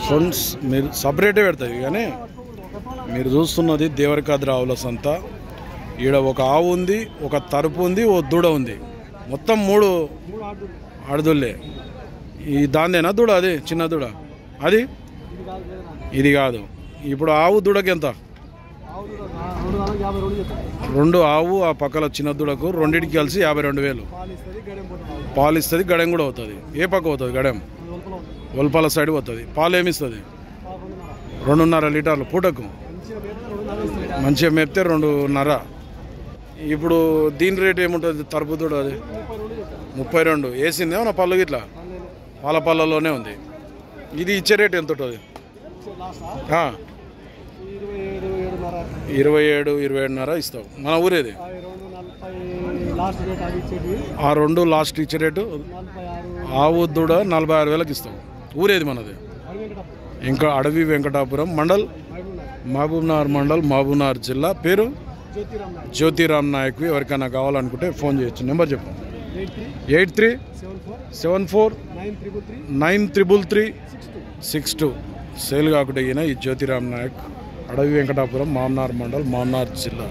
Friends మీరు సపరేటే పెడతాయి కానీ మీరు చూస్తున్నది దేవరకాద్రి ఆవుల సంత. ఈడ ఒక ఆవు ఉంది, ఒక తరుపు ఉంది, ఓ దూడ ఉంది. మొత్తం 3 ఆడదుళ్ళే. ఈ దాందేనా దూడ? అది చిన్న దూడ అది ఇది కాదు. ఇప్పుడు ఆవు దూడకి ఎంత? 2 ఆవు ఆ పక్కల చిన్న దూడకు రెండింటికి కలిసి 52,000 పాలు ఇస్తుంది. గడెం కూడా అవుతుంది. ఏ పక్క అవుతుంది గడెం? ఒల్పాల సైడ్ పోతుంది. పాలు ఏమిస్తుంది? 2.5 లీటర్లు పూటకు. మంచిగా మేపితే 2.5. ఇప్పుడు దీని రేట్ ఏముంటుంది? తరుపు దూడ అది 32. వేసిందేమో నా పళ్ళు ఇట్లా పాల పళ్ళలోనే ఉంది. ఇది ఇచ్చే రేట్ ఎంత ఉంటుంది? 27-27.5 ఇస్తావు. మన ఊరేది? ఆ 2 లాస్ట్ ఇచ్చే రేటు. ఆవు దూడ 46,000కి ఇస్తావు. ఊరేది మనది? ఇంకా అడవి వెంకటాపురం మండల్, మహబూబ్నగర్ మండల్, మహబూబ్నగర్ జిల్లా. పేరు జ్యోతిరామ్ నాయక్. ఎవరికైనా కావాలనుకుంటే ఫోన్ చేయొచ్చు. నెంబర్ చెప్పు. 8374933362. సేల్ కాకుండా ఈ జ్యోతిరామ్ నాయక్, అడవి వెంకటాపురం, మహబూబ్నగర్ మండల్, మహబూబ్నగర్ జిల్లా.